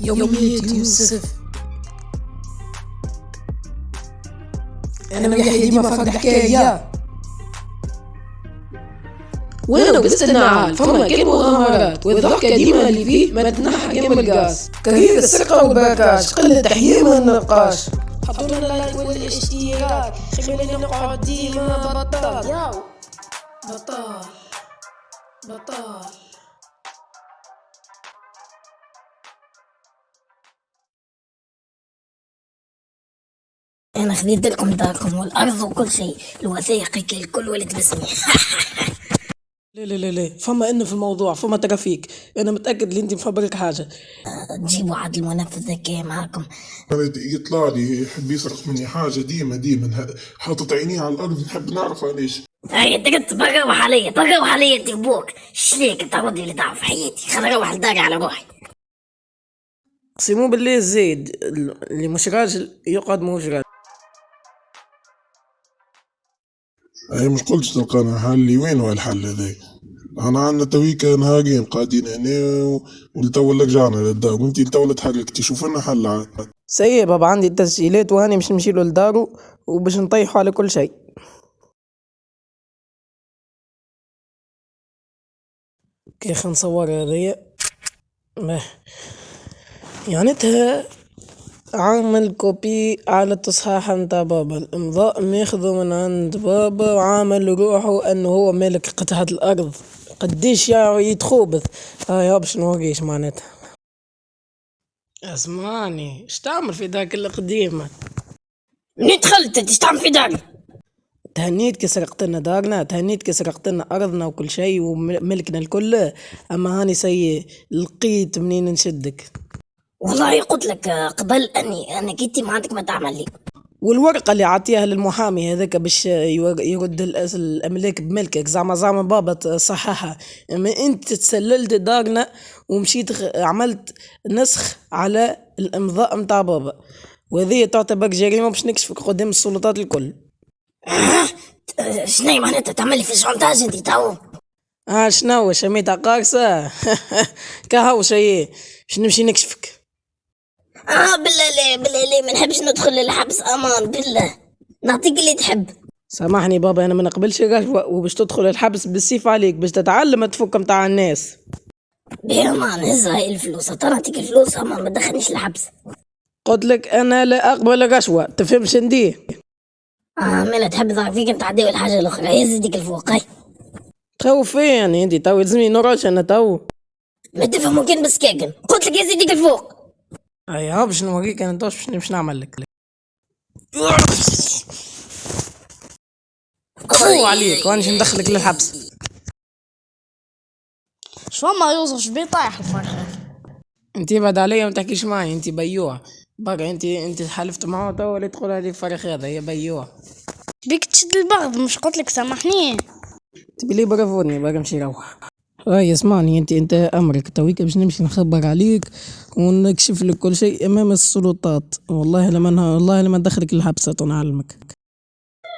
يومية يوسف. أنا ويحيى ديما فاقد حكاية، وأنا وقست عال فما كان مغامرات، والضحكة ديما اللي فيه ما تنحى جنب القاس. كرير السرقة والبركاش، قلة تحية ما النقاش. حطونا اللايك والاشتراك، خلينا نقعد ديما بطال. ياو بطال بطال. أنا خذيت لكم داركم والأرض وكل شيء، الوثائق الكل ولد باسمي. لا فما إنه في الموضوع فما ترافيك، أنا متأكد اللي أنت مفبرك حاجة. تجيبوا عاد المنفذ ذكي معاكم. يطلع لي يحب يسرق مني حاجة ديما حاطط عينيه على الأرض، نحب نعرف علاش. هاي انت قلت بروح علي انت ابوك، شليك انت ودي اللي تعرف حياتي، خل اروح الدار على روحي. قسموا بالله الزايد اللي مش راجل يقعد مش راجل. أي مش قلتش تلقانا حل لي، وين هو الحل هذا؟ أنا عندنا تويكا نهارين قاعدين هنا ولتو رجعنا للدار، وانتي لتو تحركتي، شوف لنا حل عاد. سيء بابا، عندي التسجيلات وهاني مش نمشيلو لدارو وباش نطيحوا على كل شيء. كي نصور هذيا يعني عامل كوبي على التصحيح نتاع بابا، الامضاء ماخذه من عند بابا، وعامل روحه انه هو مالك قطعة الارض. قديش يتخوبث. هاي باش نوريش معناتها. اسمعني، اش تعمل في داك القديمة؟ منين دخلت انت تعمل في داري؟ تهنيت كي سرقت لنا دارنا، تهنيت كي سرقت لنا ارضنا وكل شيء وملكنا الكل، اما هاني سيء لقيت منين نشدك. والله قلت لك قبل انك انت ما عندك ما تعمل لي. والورقة اللي عطيها للمحامي هذاك باش يرد الاملاك بملكك، زعما بابا صححها، اما انت تسللت دارنا ومشيت عملت نسخ على الامضاء متاع بابا، وهذه تعتبر جريمة باش نكشفك قدام السلطات الكل. شنو معناتها تعمل لي في الشونتاج انت تو؟ شنو شميتها قارصة؟ كهو شيء باش نمشي نكشفك. بالله ليه ما نحبش ندخل للحبس، امان بالله نعطيك اللي تحب. سامحني بابا، انا ما نقبلش الرشوة، وباش تدخل الحبس بالسيف عليك باش تتعلم تفك متاع الناس. امان هز هاي الفلوس، ترى نعطيك الفلوس، امان ما تدخلنيش الحبس. قلت لك انا لا اقبل الرشوة، تفهمش نديه؟ مالا تحب ضاع فيك انت عدي الحاجة الاخرى، هز يديك الفوق. هاي تخوف فين يعني انت تو لازمني نراش انا تو؟ ما تفهموا كان بس كاكن، قلت لك هز يديك الفوق. ايوه باش نوريك انا توش باش نعمل لك. خو عليك وانش ندخلك للحبس. شو ما يوصف بيه طايح الفرخة. انت بعد عليا ما تحكيش معي، انت بيوع بقى، انت حلفت معه تو ولا تقول هذه فرخ، هذا هي بيوع. بيك تشد البغض، مش قلت لك سامحني. تبي لي برافوني بقى نمشي نروح. هاي اسمعني، انت امرك تويك باش نمشي نخبر عليك ونكشف لك كل شيء امام السلطات، والله لما ندخلك الحبس نعلمك.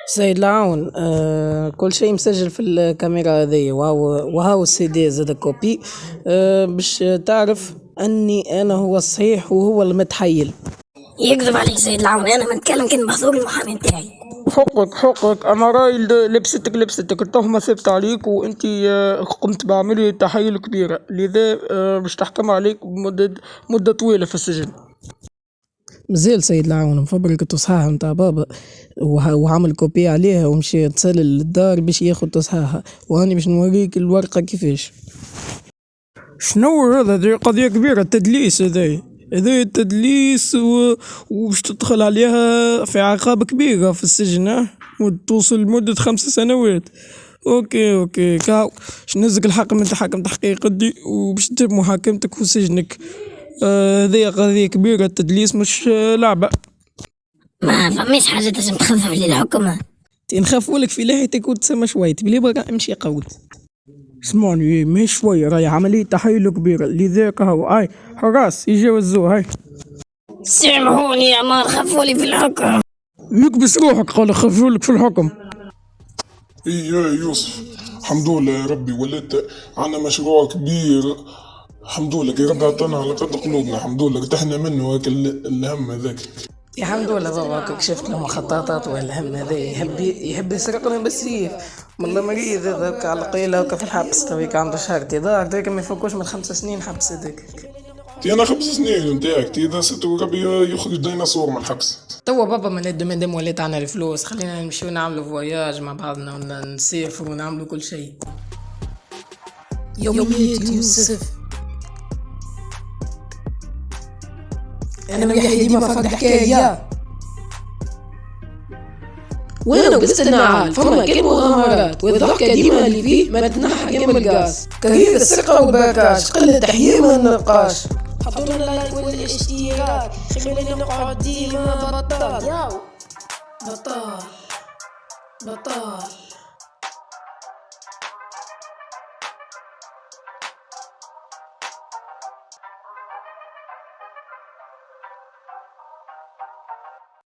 سيد العون، كل شيء مسجل في الكاميرا هذه، وهاو السي دي زاد كوبي، باش تعرف اني انا هو الصحيح وهو المتحيل. يكذب عليك سيد العون، انا نتكلم كان محظور المحامي نتاعي. حقك انا راي لبستك التهمة ثبت عليك، وانت قمت بعملية تحيل كبيرة، لذا باش تحكم عليك مدة طويلة في السجن. مازال سيد العون مفبرك التصحيحة متاع بابا وعمل كوبي عليها ومشي تسلل للدار باش ياخد تصحيحها، وهاني باش نوريك الورقة كيفاش. شنو هذا؟ دي قضية كبيرة، التدليس هذا التدليس وباش تدخل عليها في عقاب كبيرة في السجن، وتوصل لمدة 5 سنوات. اوكي كاو باش نهزك الحق من تحكم تحقيق دي وباش تتم محاكمتك في سجنك. هذه قضية كبيرة، التدليس مش لعبة. ما فماش حاجة تنجم تخفف لي الحكم. نخافولك في لحيتك وتسمى شوية، تبلي بقى امشي قول. اسمعني مش شوية، راهي عملية تحيل كبيرة، لذاك هو حراس يجاوزوه. هاي سامحوني يا مان، خفولي في الحكم. يكبس روحك، قال خفولك في الحكم. يا يوسف، الحمد لله يا ربي ولات عنا مشروع كبير الحمد لله يا رب عطانا على قد قلوبنا، الحمد لله ارتحنا منه هاك الهم هذاك. الحمد لله بابا كشفت له مخططات والهم هذا يحب يسرقنا بالسيف. والله مريض هذاك على القيلة هكا في الحبس تويك عنده شهر انتظار هذاك ما يفوقوش من 5 سنين حبس هذاك. تي انا 5 سنين نتاعك تي اذا ستو ربي يخرج ديناصور من الحبس. توا بابا من مادام وليت عنا الفلوس خلينا نمشيو نعملو فواياج مع بعضنا ونسافرو ونعملو كل شيء. يوميات يوسف انا ويحيى ديما فاقد حكايه وانا وبستنى عال فما كل مغامرات والضحكه ديما اللي فيه ما تنحى جنب القاس كرهيب السرقه والباكاش قله تحيي ما نلقاش. حطونا اللايك والاشتراك خلينا نقعد ديما بطال بطال.